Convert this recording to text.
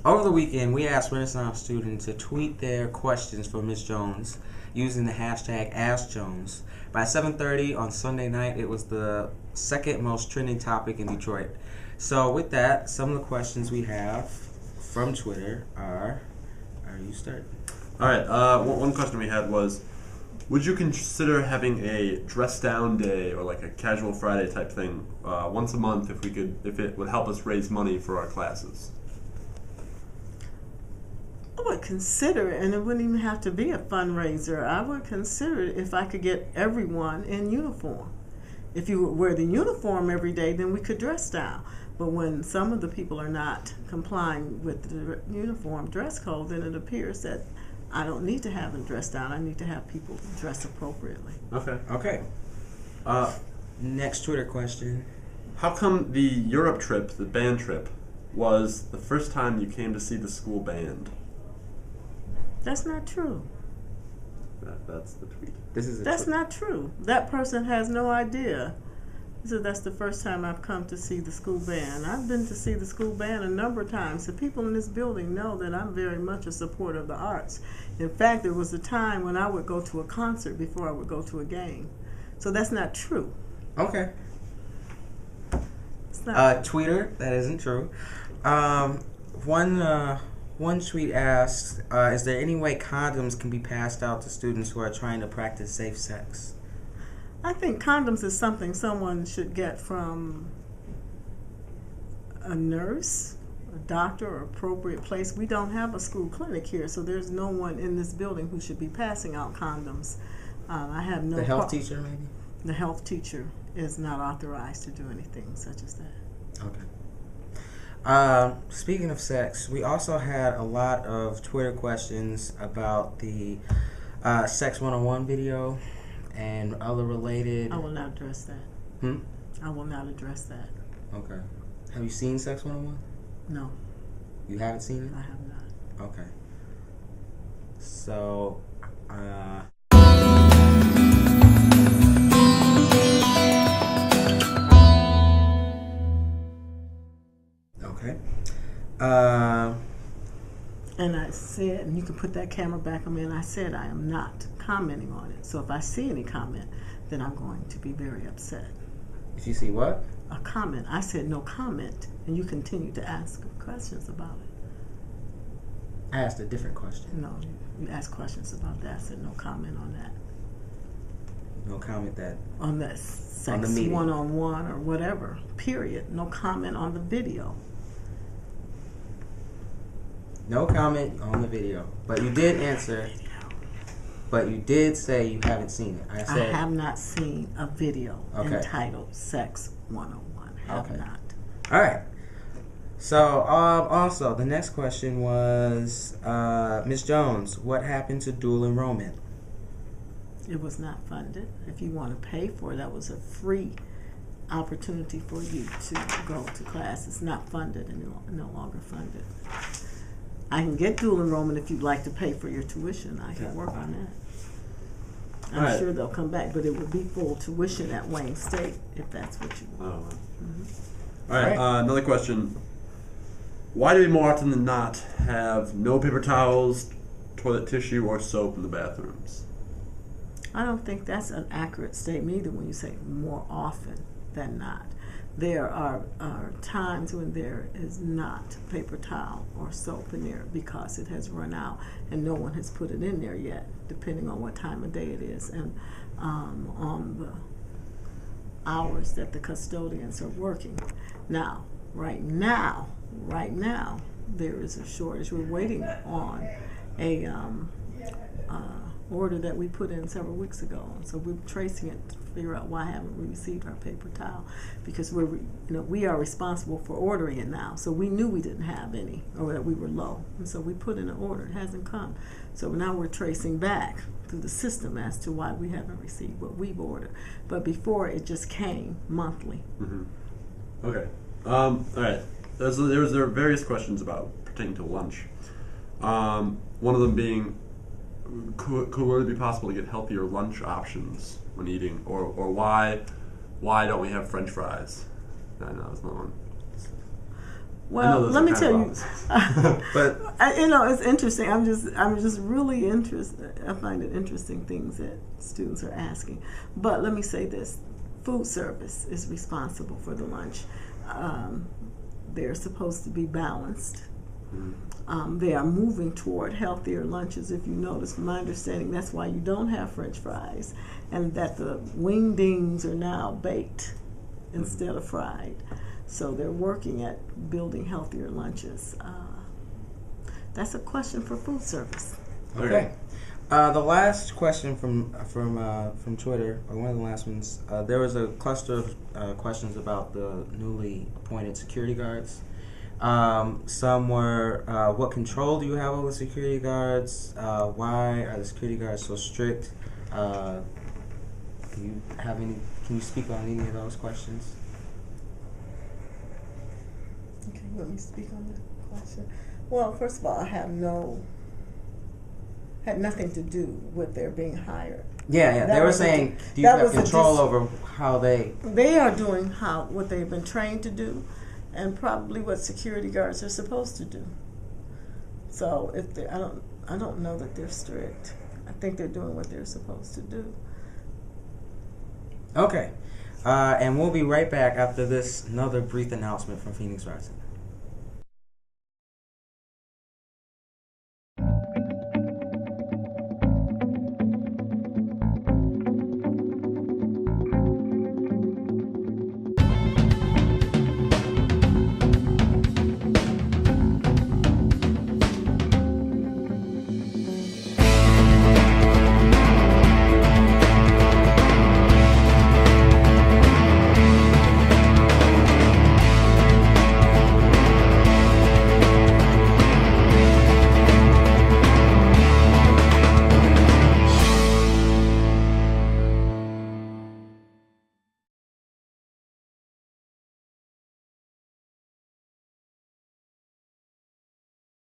Over the weekend, we asked Renaissance students to tweet their questions for Ms. Jones using the hashtag AskJones. By 7:30 on Sunday night, it was the second most trending topic in Detroit. So with that, some of the questions we have from Twitter are you starting? All right. One question we had was, would you consider having a dress down day or like a casual Friday type thing once a month if it would help us raise money for our classes? I would consider it, and it wouldn't even have to be a fundraiser. I would consider it if I could get everyone in uniform. If you wear the uniform every day, then we could dress down. But when some of the people are not complying with the uniform dress code, then it appears that I don't need to have them dress down. I need to have people dress appropriately. Okay. Next Twitter question. How come the Europe trip, the band trip, was the first time you came to see the school band? That's not true. That's the tweet. That's not true. That person has no idea. So that's the first time I've come to see the school band. I've been to see the school band a number of times. The people in this building know that I'm very much a supporter of the arts. In fact, there was a time when I would go to a concert before I would go to a game. So that's not true. Okay. It's not Twitter, that isn't true. One tweet asks, is there any way condoms can be passed out to students who are trying to practice safe sex? I think condoms is something someone should get from a nurse, a doctor, or appropriate place. We don't have a school clinic here, so there's no one in this building who should be passing out condoms. I have no. The health teacher, maybe? The health teacher is not authorized to do anything such as that. Okay. Speaking of sex, we also had a lot of Twitter questions about the Sex 101 video and other related. I will not address that. I will not address that. Okay. Have you seen Sex 101? No. You haven't seen it? I have not. Okay. So, okay. And I said, and you can put that camera back on me, and I said I am not commenting on it. So if I see any comment, then I'm going to be very upset. If you see what? A comment. I said no comment, and you continue to ask questions about it. I asked a different question. No, you asked questions about that. I said no comment on that. No comment that? On that sex on the meeting. One-on-one or whatever, period. No comment on the video. No comment on the video. But you did answer. But you did say you haven't seen it. I said I have not seen a video Okay. entitled Sex 101. Have Okay. not. All right. So, also, the next question was, Ms. Jones, what happened to dual enrollment? It was not funded. If you want to pay for it, that was a free opportunity for you to go to class. It's not funded and no longer funded. I can get dual enrollment if you'd like to pay for your tuition. I can work on that. I'm sure they'll come back, but it would be full tuition at Wayne State if that's what you want. All right. Another question. Why do we more often than not have no paper towels, toilet tissue, or soap in the bathrooms? I don't think that's an accurate statement either when you say more often than not. There are times when there is not paper towel or soap in there because it has run out and no one has put it in there yet, depending on what time of day it is and on the hours that the custodians are working. Now, right now, there is a shortage. We're waiting on a order that we put in several weeks ago, and so we're tracing it to figure out why haven't we received our paper towel, because we are responsible for ordering it now. So we knew we didn't have any, or that we were low, and so we put in an order. It hasn't come, so now we're tracing back through the system as to why we haven't received what we've ordered. But before, it just came monthly. Okay. All right. There are various questions about pertaining to lunch. One of them being, could it be possible to get healthier lunch options when eating, or why don't we have French fries? I know that's not one. Well, let me tell you, But it's interesting. I'm just really interested. I find it interesting things that students are asking. But let me say this: food service is responsible for the lunch. They're supposed to be balanced. They are moving toward healthier lunches. If you notice, from my understanding, that's why you don't have French fries, and that the wingdings are now baked instead of fried. So they're working at building healthier lunches. That's a question for food service. okay. The last question from Twitter, or one of the last ones, there was a cluster of questions about the newly appointed security guards. Some were, what control do you have over security guards? Why are the security guards so strict? Can you speak on any of those questions? Okay, let me speak on that question. Well, first of all, I had nothing to do with their being hired. Yeah. They were saying, do you have control over how they are doing what they've been trained to do, and probably what security guards are supposed to do. So I don't know that they're strict. I think they're doing what they're supposed to do. Okay. And we'll be right back after this another brief announcement from Phoenix Rising.